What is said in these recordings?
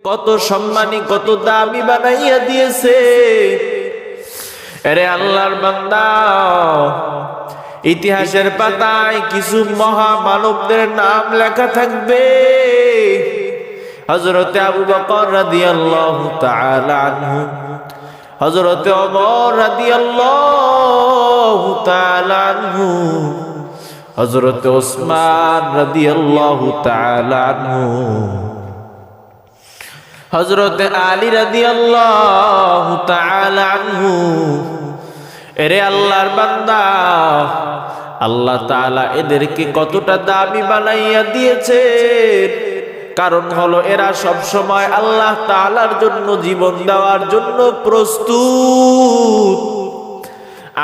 কত সম্মানী কত দামি বানাইয়া দিয়েছে। আরে আল্লাহর বান্দা, ইতিহাসের পাতায় কিছু মহামানবদের নাম লেখা থাকবে। হযরতে আবু বকর রাদিয়াল্লাহু তাআলা আনহু, হযরতে ওমর রাদিয়াল্লাহু তাআলা আনহু, হযরতে ওসমান রাদিয়াল্লাহু তাআলা আনহু, হযরতে আলী রাদিয়াল্লাহু তাআলা আনহু। এরে আল্লাহর বান্দা, আল্লাহ তাআলা এদেরকে কতটা দামি বানাইয়া দিয়েছে। কারণ হলো এরা সব সময় আল্লাহ তাআলার জন্য জীবন দেওয়ার জন্য প্রস্তুত।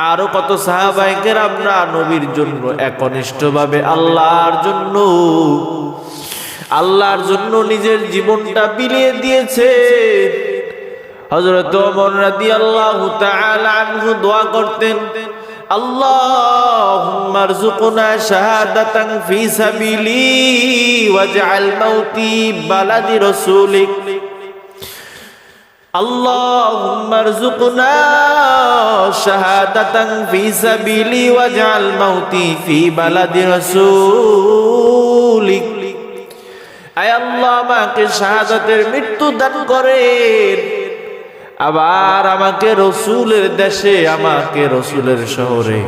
আরো কত সাহাবায়ে কেরামরা নবীর জন্য একনিষ্ঠভাবে আল্লাহর জন্য নিজের জীবনটা বিলিয়ে দিয়েছে। হযরত ওমর রাদিয়াল্লাহু তাআলা আনহু দোয়া করতেন, আল্লাহুম্মা রযুকনা শাহাদাতান ফি সাবিলি ওয়াজআল মাউতি বালাদি রাসূলিক। আল্লাহুম্মা রযুকনা শাহাদাতান ফি সাবিলি ওয়াজআল মাউতি ফি বালাদি রাসূলিক। আয় আল্লাহ, আমাকে শাহাদাতের মৃত্যু দান করেন, আবার আমাকে রসুলের দেশে, আমাকে রসুলের শহরে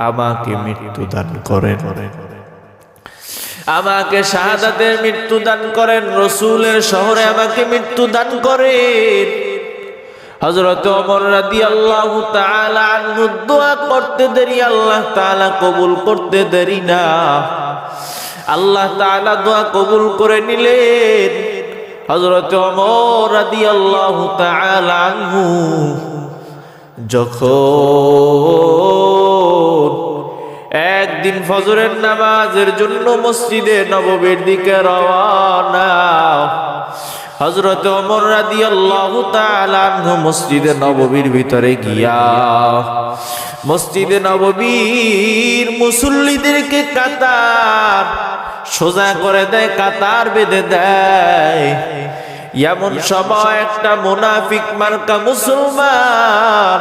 আমাকে মৃত্যু দান করেন। আমাকে শাহাদাতের মৃত্যু দান করেন, রসুলের শহরে আমাকে মৃত্যু দান করেন। হযরত ওমর রাদিয়াল্লাহু তাআলা আনহু দোয়া করতে দেরি আল্লাহ তাআলা কবুল করতে দেরি না। আল্লাহ তাআলা দোয়া কবুল করে নিলেন। হযরত ওমর রাদিয়াল্লাহু তাআলা আনহু যখন একদিন ফজরের নামাজের জন্য মসজিদে নববীর দিকে রওনা, হযরত ওমর রাদিয়াল্লাহু তাআলা আনহু মসজিদে নববীর ভিতরে গিয়া মসজিদে নববীর মুসল্লিদেরকে কাতার সোজা করে দেয়, কাতার বেঁধে দেয়। এমন সময় একটা মুনাফিক মার্কা মুসলমান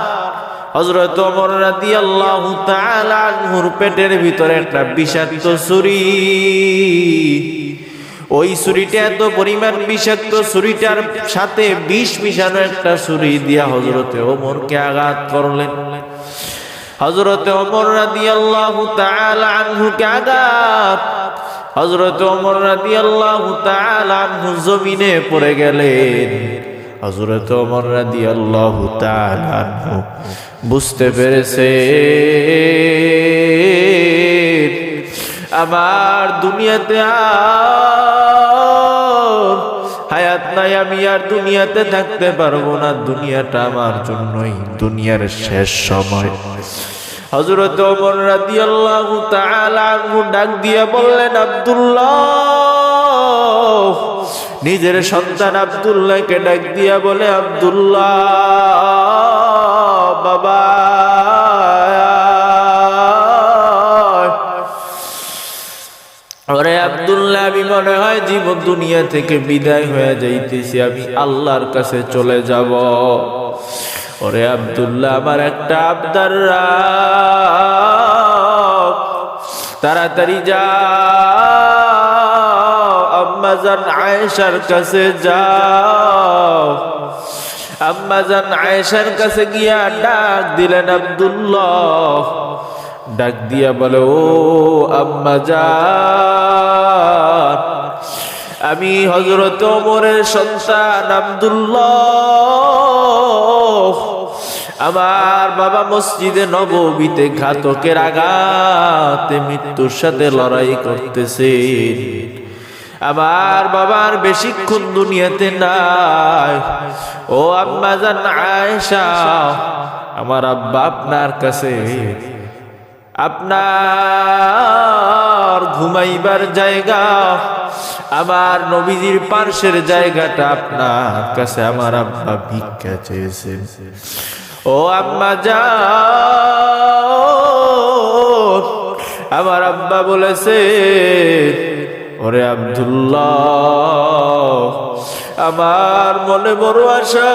হযরত ওমর রাদিয়াল্লাহু তাআলা আনহুর পেটের ভিতরে একটা বিষাক্ত ছুরি, ওই ছুরিটা এত পরিমাণ বিষাক্ত, ছুরিটার সাথে বিষ মিশানো একটা ছুরি দিয়া হযরতে ওমরকে আঘাত করলেন। হযরতে ওমর রাদিয়াল্লাহু তাআলা আনহুকে আঘাত, হযরত ওমর রাদিয়াল্লাহু তাআলা আনহু জমিনে পড়ে গেলেন। হযরত ওমর রাদিয়াল্লাহু তাআলা আনহু বুঝতে পেরেছে আমার দুনিয়াতে হায়াত নাই, আমি আর দুনিয়াতে থাকতে পারবো না, দুনিয়াটা আমার জন্যই দুনিয়ার শেষ সময়। হযরত ওমর রাদিয়াল্লাহু তাআলা আনহু ডাক দিয়া বললেন, আব্দুল্লাহ, নিজের সন্তান আব্দুল্লাহকে ডাক দিয়া বলে, আব্দুল্লাহ বাবা, ওরে আব্দুল্লাহ, আমি মনে হয় জীবন দুনিয়া থেকে বিদায় হয়ে যাইতেছি, আমি আল্লাহর কাছে চলে যাব। ওরে আব্দুল্লাহ, আমার একটা আবদার রাখ, তাড়াতাড়ি যাও, আম্মাজান আয়েশার কাছে যাও। আম্মাজান আয়েশার কাছে গিয়া ডাক দিলেন আব্দুল্লাহ, ডাক দিয়া বলে, ও আম্মাজান, আমি হযরত ওমরের সন্তান আব্দুল্লাহ, আমার বাবা মসজিদে নববীতে ঘাতকের আঘাতে মৃত্যুর সাথে লড়াই করতেছে। আমার বাবার বেশিক্ষণ দুনিয়াতে নাই। ও আম্মাজান আয়েশা, আমার আব্বা আপনার কাছে, আপনার ঘুমাইবার জায়গা, আমার নবীজির পার্শ্বের জায়গাটা আপনার কাছে আমার আব্বা ভিক্ষা চেয়েছেন। ও আম্মা যান, আমার আব্বা বলেছে, ওরে আব্দুল্লাহ, আমার মনে বড় আশা,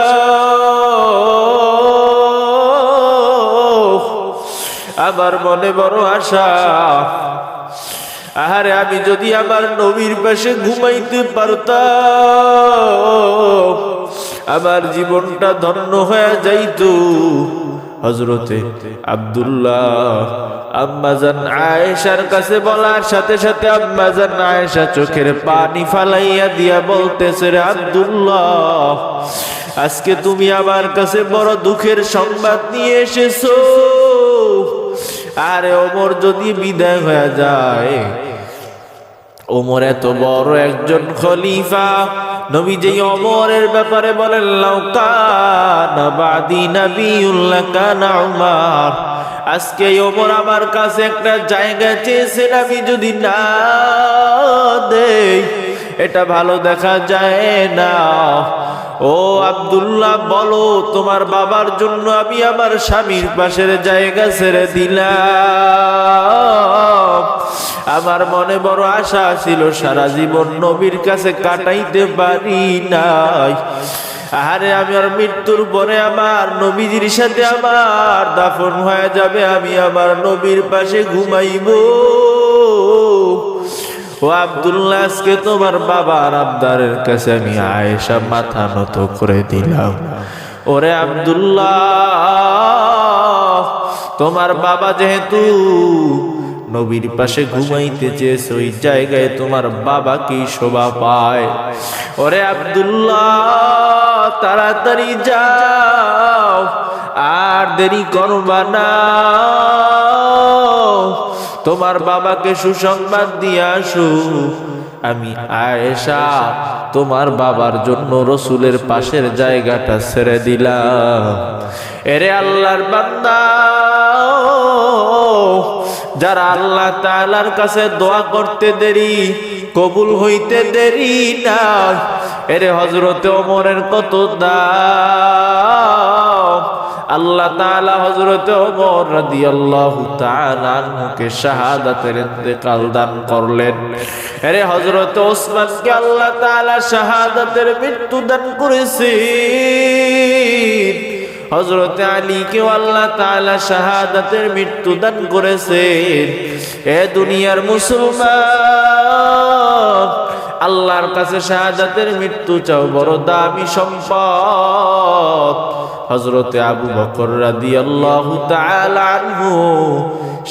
আমার মনে বড় আশা। আহারে আমি যদি আমার নবীর পাশে ঘুমাইতে পারতাম, আমার জীবনটা ধন্য হয়ে যাইতো। হযরতে আব্দুল্লাহ আম্মাজান আয়েশার কাছে বলার সাথে সাথে আম্মাজান আয়েশা চোখের পানি ফালাইয়া দিয়া বলতেছে, রে আব্দুল্লাহ, আজকে তুমি আমার কাছে বড় দুঃখের সংবাদ নিয়ে এসেছো। আরে ওমর যদি বিদায় হয়ে যায়, ওমর এত বড় একজন খলিফা, নবী যেই ওমরের ব্যাপারে বলেন লাউ কানা বাদি নাবিয়্যুন লাকানা উমর, আজকে ওমর আমার কাছে একটা জায়গা চেয়েছেন, আমি যদি না দেই এটা ভালো দেখা যায় না। ও আব্দুল্লাহ, বলো তোমার বাবার জন্য আমি আমার স্বামীর পাশের জায়গা ছেড়ে দিলাম। আমার মনে বড় আশা ছিল সারা জীবন নবীর কাছে কাটাইতে পারি নাই। আরে আমার মৃত্যুর পরে আমার নবীজির সাথে আমার দাফন হয়ে যাবে, আমি আমার নবীর পাশে ঘুমাইবো। ও আব্দুল্লাহ, আজকে তোমার বাবার আবদারের কাছে আমি আয়েশা মাথা নত করে দিলাম। ওরে আব্দুল্লাহ, তোমার বাবা যেহেতু নবীর পাশে ঘুমাইতে চেয়েছে, ওই জায়গায় তোমার বাবা কি শোভা পায়। ওরে আব্দুল্লাহ, তাড়াতাড়ি যাও, আর দেরি করবা না। তোমার বাবাকে সুসংবাদ দিয়ে আসো, আমি আয়েশা তোমার বাবার জন্য রসুলের পাশের জায়গাটা ছেড়ে দিলাম। এরে আল্লাহর বান্দা, যারা আল্লাহ তাআলার কাছে দোয়া করতে দেরি, কবুল হইতে দেরি না, এরে হযরতে ওমরের কত দাম। আল্লাহ তাআলা হযরতে ওমর রাদিয়াল্লাহু তাআলা আনহুকে শাহাদাতের ইন্তেকাল দান করলেন। আরে হযরতে ওসমানকে আল্লাহ তাআলা শাহাদাতের মৃত্যু দান করেছেন। হযরতে আলীকে আল্লাহ তাআলা শাহাদাতের মৃত্যু দান করেছেন। এ দুনিয়ার মুসলমান, আল্লাহর কাছে শাহাদাতের মৃত্যু চাও, বড় দামি সম্পদ। হযরতে আবু বকর রাদিয়াল্লাহু তাআলা আনহু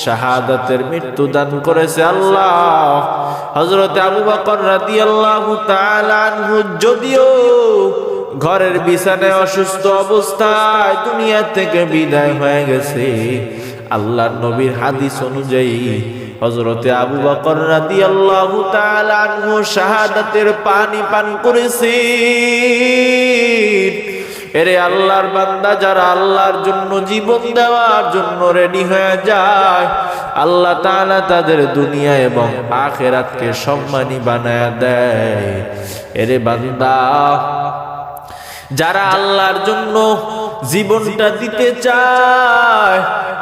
শাহাদাতের মৃত্যু দান করেছে আল্লাহ। হযরতে আবু বকর রাদিয়াল্লাহু তাআলা আনহু যদিও ঘরের বিছানায় অসুস্থ অবস্থায় দুনিয়া থেকে বিদায় হয়ে গেছে, আল্লাহর নবীর হাদিস অনুযায়ী হযরতে আবু বকর রাদিয়াল্লাহু তাআলা আনহু শাহাদাতের পানি পান করেছেন। এরে আল্লাহর বান্দা, যারা আল্লাহর জন্য জীবন দেওয়ার জন্য রেডি হয়ে যায়, আল্লাহ তাআলা তাদের দুনিয়া এবং আখিরাতকে সম্মানী বানায়া দেয়। এরে বান্দা, যারা আল্লাহর জন্য জীবনটা দিতে চায়,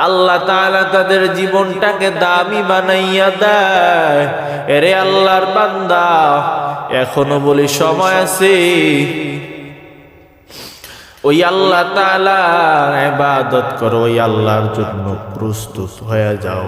আল্লাহ তাআলা তাদের জীবনটাকে দামি বানাইয়া দেয়। এরে আল্লাহর বান্দা, এখনো বলি সময় আছে, ওই আল্লাহ তাআলার ইবাদত করো, ওই আল্লাহর জন্য প্রস্তুত হয়ে যাও।